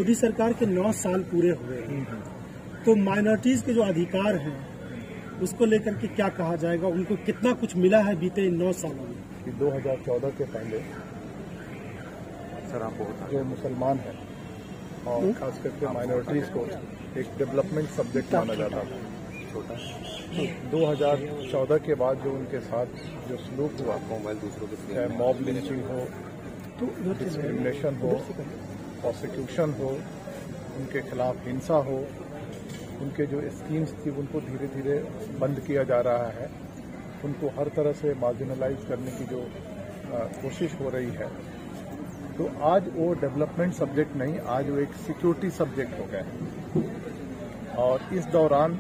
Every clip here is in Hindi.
मोदी सरकार के 9 साल पूरे हुए हैं, तो माइनॉरिटीज के जो अधिकार हैं उसको लेकर के क्या कहा जाएगा? उनको कितना कुछ मिला है बीते इन 9 सालों में? कि 2014 के पहले सर आप जो मुसलमान हैं और खास करके माइनॉरिटीज को एक डेवलपमेंट सब्जेक्ट माना जाता था। छोटा 2014 के बाद जो उनके साथ जो सलूक हुआ, मोबाइल दूसरों के चाहे मॉब लिंचिंग हो, डिस्क्रिमिनेशन हो, प्रोसिक्यूशन हो, उनके खिलाफ हिंसा हो, उनके जो स्कीम्स थी उनको धीरे धीरे बंद किया जा रहा है, उनको हर तरह से मार्जिनलाइज करने की जो कोशिश हो रही है, तो आज वो डेवलपमेंट सब्जेक्ट नहीं, आज वो एक सिक्योरिटी सब्जेक्ट हो गया है। और इस दौरान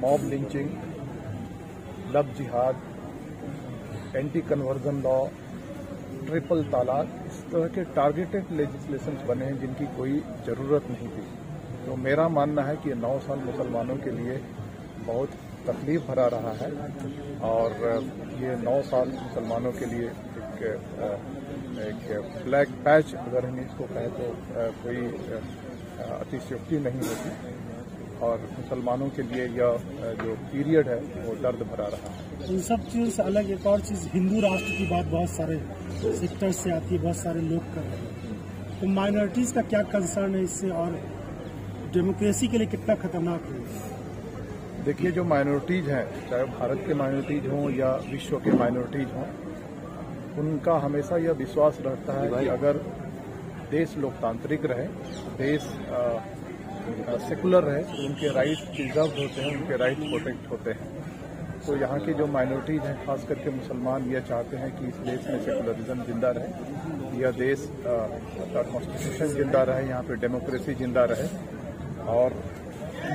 मॉब लिंचिंग, लव जिहाद, एंटी कन्वर्जन लॉ, ट्रिपल तलाक, इस तरह के टारगेटेड लेजिस्लेशंस बने हैं जिनकी कोई ज़रूरत नहीं थी। तो मेरा मानना है कि 9 साल मुसलमानों के लिए बहुत तकलीफ भरा रहा है और ये 9 साल मुसलमानों के लिए एक ब्लैक पैच, अगर हम इसको कहें तो कोई अतिशयोक्ति नहीं होती और मुसलमानों के लिए यह जो पीरियड है वो दर्द भरा रहा है। इन सब चीज़ों से अलग एक और चीज़, हिंदू राष्ट्र की बात बहुत सारे सेक्टर से आती है, बहुत सारे लोग कर रहे हैं, तो माइनॉरिटीज का क्या कंसर्न है इससे और डेमोक्रेसी के लिए कितना खतरनाक है? देखिए, जो माइनॉरिटीज हैं, चाहे भारत के माइनॉरिटीज हों या विश्व के माइनॉरिटीज हों, उनका हमेशा यह विश्वास रहता है कि अगर देश लोकतांत्रिक रहे, देश सेकुलर रहे, तो उनके राइट प्रिजर्व होते हैं, उनके राइट प्रोटेक्ट होते हैं। तो यहाँ के जो माइनॉरिटीज हैं, खास करके मुसलमान, ये चाहते हैं कि इस देश में सेकुलरिज्म जिंदा रहे, यह देश का कॉन्स्टिट्यूशन जिंदा रहे, यहाँ पे डेमोक्रेसी जिंदा रहे। और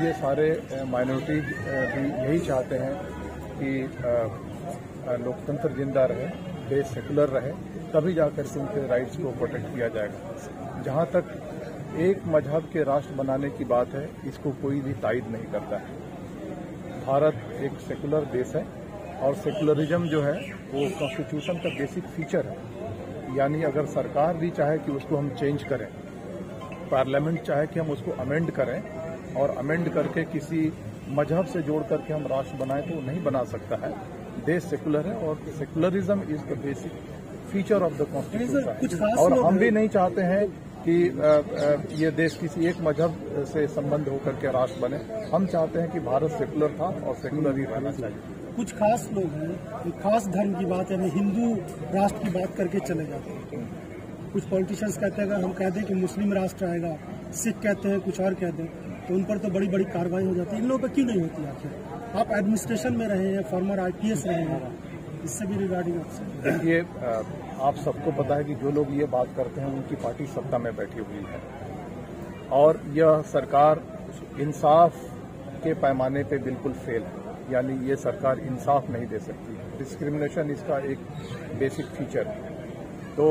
ये सारे माइनॉरिटीज भी यही चाहते हैं कि लोकतंत्र जिंदा रहे, देश सेकुलर रहे, तभी जाकर के उनके राइट्स को प्रोटेक्ट किया जाएगा। जहाँ तक एक मजहब के राष्ट्र बनाने की बात है, इसको कोई भी तायद नहीं करता है। भारत एक सेकुलर देश है और सेकुलरिज्म जो है वो कॉन्स्टिट्यूशन का बेसिक फीचर है। यानी अगर सरकार भी चाहे कि उसको हम चेंज करें, पार्लियामेंट चाहे कि हम उसको अमेंड करें और अमेंड करके किसी मजहब से जोड़ करके हम राष्ट्र बनाएं, तो वो नहीं बना सकता है। देश सेकुलर है और secularism is the basic feature of the constitution. और हम भी नहीं चाहते हैं कि ये देश किसी एक मजहब से संबंध होकर के राष्ट्र बने। हम चाहते हैं कि भारत सेकुलर था और सेकुलर ही रहना चाहिए। कुछ खास लोग हैं, खास धर्म की बात है, हिंदू राष्ट्र की बात करके चले जाते हैं। कुछ पॉलिटिशियंस कहते हैं अगर हम कह दें कि मुस्लिम राष्ट्र आएगा, सिख कहते हैं कुछ और कहते हैं, तो उन पर तो बड़ी बड़ी कार्रवाई हो जाती है। इन लोगों पर क्यों नहीं होती आखिर? आप एडमिनिस्ट्रेशन में रहे हैं, फॉर्मर IPS रहे हैं, इससे भी रिगार्डिंग आपसे। देखिए, आप सबको पता है कि जो लोग ये बात करते हैं उनकी पार्टी सत्ता में बैठी हुई है और यह सरकार इंसाफ के पैमाने पे बिल्कुल फेल है। यानी ये सरकार इंसाफ नहीं दे सकती। डिस्क्रिमिनेशन इसका एक बेसिक फीचर है। तो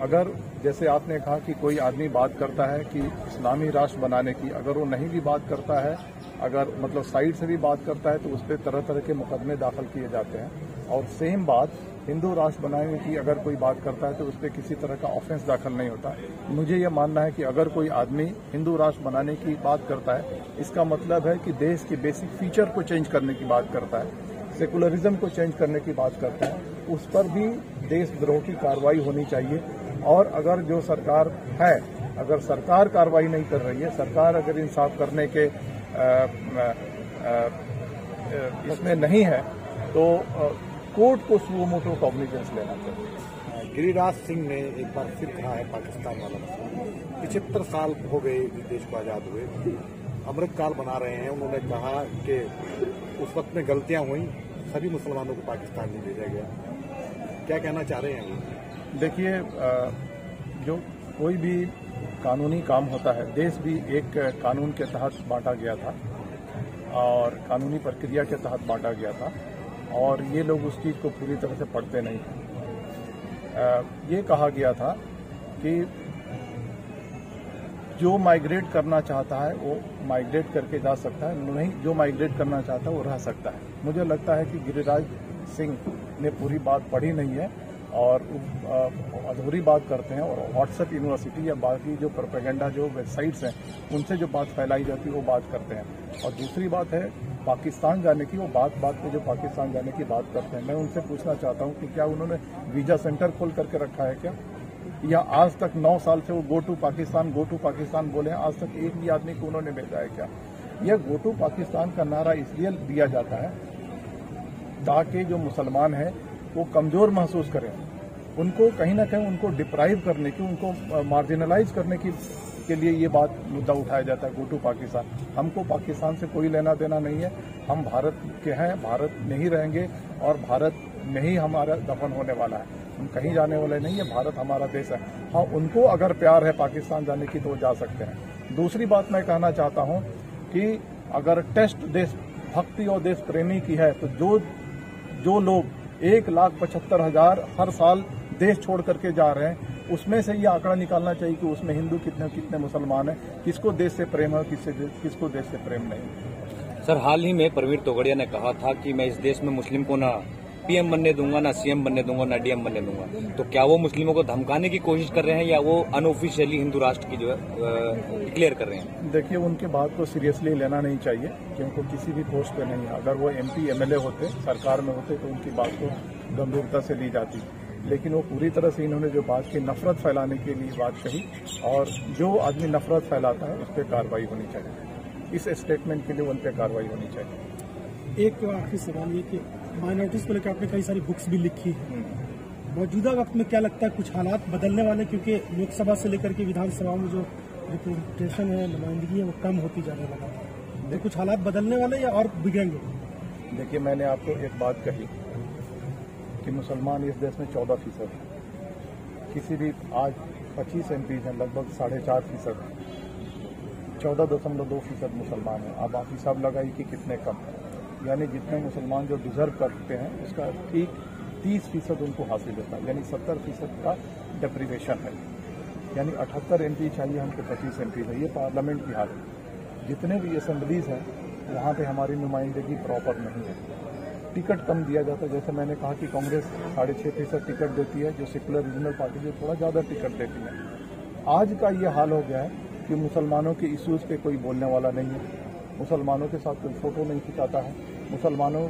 अगर जैसे आपने कहा कि कोई आदमी बात करता है कि इस्लामी राष्ट्र बनाने की, अगर वो नहीं भी बात करता है, अगर मतलब साइड से भी बात करता है, तो उस पर तरह तरह के मुकदमे दाखिल किए जाते हैं। और सेम बात हिंदू राष्ट्र बनाने की अगर कोई बात करता है तो उस पर किसी तरह का ऑफेंस दाखिल नहीं होता। मुझे ये मानना है कि अगर कोई आदमी हिंदू राष्ट्र बनाने की बात करता है, इसका मतलब है कि देश के बेसिक फीचर को चेंज करने की बात करता है, सेकुलरिज्म को चेंज करने की बात करता है, उस पर भी देशद्रोह की कार्रवाई होनी चाहिए। और अगर जो सरकार है, अगर सरकार कार्रवाई नहीं कर रही है, सरकार अगर इंसाफ करने के इसमें नहीं है, तो कोर्ट को सुओ मोटो कॉग्निजेंस लेना चाहिए। गिरिराज सिंह ने एक बार फिर कहा है पाकिस्तान वाला मसला, 75 साल हो गए देश को आजाद हुए, अमृतकाल बना रहे हैं। उन्होंने कहा कि उस वक्त में गलतियां हुई, सभी मुसलमानों को पाकिस्तान नहीं भेजा गया। क्या कहना चाह रहे हैं वो? देखिए, जो कोई भी कानूनी काम होता है, देश भी एक कानून के तहत बांटा गया था और कानूनी प्रक्रिया के तहत बांटा गया था और ये लोग उस चीज़ को पूरी तरह से पढ़ते नहीं थे। ये कहा गया था कि जो माइग्रेट करना चाहता है वो माइग्रेट करके जा सकता है, नहीं जो माइग्रेट करना चाहता है वो रह सकता है। मुझे लगता है कि गिरिराज सिंह ने पूरी बात पढ़ी नहीं है और अधूरी बात करते हैं, और व्हाट्सएप यूनिवर्सिटी या बाकी जो प्रोपेगेंडा जो वेबसाइट्स हैं उनसे जो बात फैलाई जाती है वो बात करते हैं। और दूसरी बात है पाकिस्तान जाने की, वो बात पे जो पाकिस्तान जाने की बात करते हैं, मैं उनसे पूछना चाहता हूं कि क्या उन्होंने वीजा सेंटर खोल करके रखा है क्या, या आज तक 9 साल से वो गो टू पाकिस्तान बोले हैं, आज तक एक भी आदमी को उन्होंने भेजा है क्या? यह गो टू पाकिस्तान का नारा इसलिए दिया जाता है ताकि जो मुसलमान हैं वो कमजोर महसूस करें, उनको कहीं ना कहीं उनको डिप्राइव करने की, उनको मार्जिनलाइज करने की के लिए ये बात मुद्दा उठाया जाता है गो टू पाकिस्तान। हमको पाकिस्तान से कोई लेना देना नहीं है, हम भारत के हैं, भारत में ही रहेंगे और भारत में ही हमारा दफन होने वाला है, हम कहीं जाने वाले नहीं है, भारत हमारा देश है। हाँ, उनको अगर प्यार है पाकिस्तान जाने की तो वो जा सकते हैं। दूसरी बात मैं कहना चाहता हूं कि अगर टेस्ट देशभक्ति और देश प्रेमी की है तो जो लोग 1,75,000 हर साल देश छोड़ करके जा रहे हैं, उसमें से ये आंकड़ा निकालना चाहिए कि उसमें हिंदू कितने मुसलमान हैं, किसको देश से प्रेम है, किसको देश से प्रेम नहीं। सर, हाल ही में प्रवीण तोगड़िया ने कहा था कि मैं इस देश में मुस्लिम को ना पीएम बनने दूंगा, ना सीएम बनने दूंगा, ना डीएम बनने दूंगा। तो क्या वो मुस्लिमों को धमकाने की कोशिश कर रहे हैं या वो अनऑफिशियली हिंदू राष्ट्र की जो है डिक्लेयर कर रहे हैं? देखिए, उनके बात को सीरियसली लेना नहीं चाहिए क्योंकि किसी भी पोस्ट पे नहीं है। अगर वो MP MLA होते, सरकार में होते तो उनकी बात को गंभीरता से ली जाती, लेकिन वो पूरी तरह से इन्होंने जो बात की नफरत फैलाने के लिए बात कही, और जो आदमी नफरत फैलाता है उस पर कार्रवाई होनी चाहिए। इस स्टेटमेंट के लिए उन पर कार्रवाई होनी चाहिए। एक आखिरी सवाल ये कि माइनॉरिटीज को लेकर आपने कई सारी बुक्स भी लिखी है, मौजूदा वक्त में क्या लगता है कुछ हालात बदलने वाले, क्योंकि लोकसभा से लेकर के विधानसभा में जो रिप्रेजेंटेशन है, नुमाइंदगी है, वो कम होती जाने लगा, तो कुछ हालात बदलने वाले या और बिगड़ेंगे? देखिए, मैंने आपको एक बात कही कि मुसलमान इस देश में 14% है। किसी भी आज 25 MP हैं, लगभग 4.5%, 14.2% मुसलमान हैं। अब आप हिसाब लगाइए कि कितने कम हैं, यानी जितने मुसलमान जो डिजर्व करते हैं उसका ठीक 30% उनको हासिल होता है, यानी 70% का डेप्रीवेशन है। यानी 78 MP चाहिए हमको, 25 MP है। ये पार्लियामेंट की हालत है। जितने भी असेंबलीज हैं वहाँ पे हमारी नुमाइंदगी प्रॉपर नहीं है, टिकट कम दिया जाता है। जैसे मैंने कहा कि कांग्रेस 6.5% टिकट देती है, जो सेकुलर रीजनल पार्टी जो थोड़ा ज़्यादा टिकट देती है। आज का ये हाल हो गया है कि मुसलमानों के इश्यूज़ पे कोई बोलने वाला नहीं है, मुसलमानों के साथ कोई फोटो नहीं खिंचाता है, मुसलमानों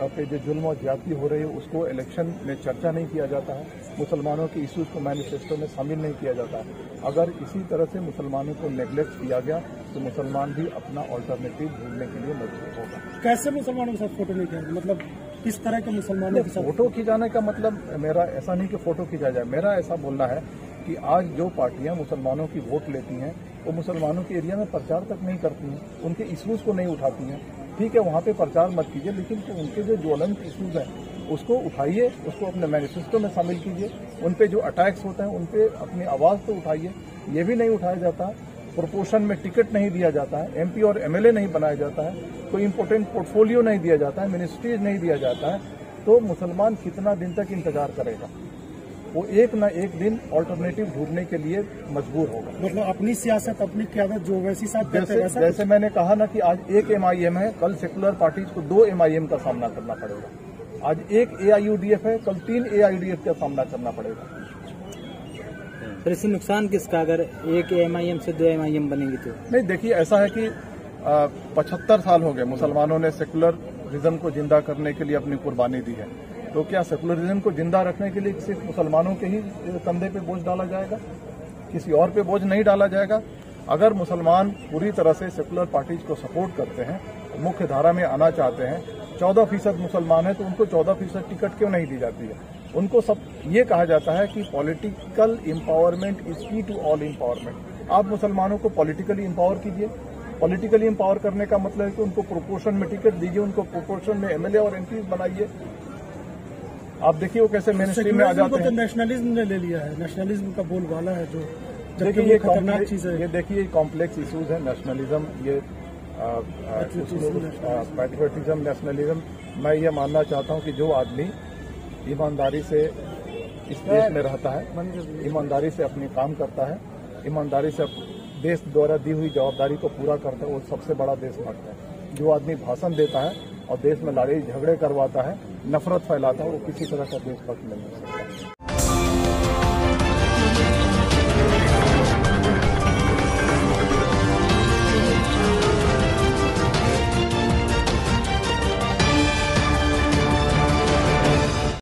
पे जो जुल्म और ज्यादती हो रही है उसको इलेक्शन में चर्चा नहीं किया जाता है, मुसलमानों के इश्यूज़ को मैनिफेस्टो में शामिल नहीं किया जाता है। अगर इसी तरह से मुसलमानों को नेग्लेक्ट किया गया तो मुसलमान भी अपना ऑल्टरनेटिव ढूंढने के लिए मजबूर होगा। कैसे मुसलमानों के साथ फोटो नहीं खिंचाएंगे, मतलब किस तरह के मुसलमानों के साथ फोटो खिंचाने का मतलब मेरा ऐसा नहीं कि फोटो खिंचा जाए, मेरा ऐसा बोलना है कि आज जो पार्टियां मुसलमानों की वोट लेती हैं वो मुसलमानों के एरिया में प्रचार तक नहीं करती हैं, उनके इश्यूज़ को नहीं उठाती हैं। ठीक है, वहाँ पे प्रचार मत कीजिए, लेकिन तो उनके जो ज्वलंत इश्यूज़ हैं उसको उठाइए, उसको अपने मैनिफेस्टो में शामिल कीजिए। उन पे जो अटैक्स होते हैं उन पे अपनी आवाज़ तो उठाइए, ये भी नहीं उठाया जाता। प्रोपोर्शन में टिकट नहीं दिया जाता है, MP और MLA नहीं बनाया जाता है, कोई इंपॉर्टेंट पोर्टफोलियो नहीं दिया जाता है, मिनिस्ट्रीज नहीं दिया जाता है, तो मुसलमान कितना दिन तक इंतजार करेगा? वो एक न एक दिन ऑल्टरनेटिव ढूंढने के लिए मजबूर होगा। मतलब अपनी सियासत, अपनी क्यादत जो वैसी साथ जैसे मैंने कहा ना कि आज एक MIM है, कल सेकुलर पार्टीज को 2 MIM का सामना करना पड़ेगा। आज एक AIUDF है, कल 3 AIUDF का सामना करना पड़ेगा। फिर इससे नुकसान किसका, अगर एक MIM से 2 MIM बनेंगी तो? नहीं, देखिए, ऐसा है कि 75 साल हो गए मुसलमानों ने सेकुलरिज्म को जिंदा करने के लिए अपनी कुर्बानी दी है, तो क्या सेकुलरिज्म को जिंदा रखने के लिए सिर्फ मुसलमानों के ही कंधे पे बोझ डाला जाएगा, किसी और पे बोझ नहीं डाला जाएगा? अगर मुसलमान पूरी तरह से सेकुलर पार्टीज को सपोर्ट करते हैं, मुख्य धारा में आना चाहते हैं, 14% मुसलमान है तो उनको 14% टिकट क्यों नहीं दी जाती है? उनको सब ये कहा जाता है कि पॉलिटिकल एम्पावरमेंट इज की टू ऑल एम्पावरमेंट। आप मुसलमानों को पॉलिटिकली एम्पावर कीजिए। पॉलिटिकली एम्पावर करने का मतलब है कि उनको प्रोपोर्शन में टिकट दीजिए, उनको प्रोपोर्शन में MLA और MPs बनाइए। आप देखिए वो कैसे मेनस्ट्रीम में आ जाते हैं। तो नेशनलिज्म ने ले लिया है, नेशनलिज्म का बोलबाला है जो, देखिए ये खतरनाक चीज है। ये देखिए कॉम्प्लेक्स इश्यूज है, नेशनलिज्म, ये पैट्रियटिज्म, नेशनलिज्म। मैं ये मानना चाहता हूँ कि जो आदमी ईमानदारी से इस देश में रहता है, ईमानदारी से अपनी काम करता है, ईमानदारी से देश द्वारा दी हुई जवाबदारी को पूरा करता है, वो सबसे बड़ा देशभक्त है। जो आदमी भाषण देता है और देश में लड़ाई झगड़े करवाता है, नफरत फैलाता है, वो किसी तरह का देशभक्त नहीं हो सकता।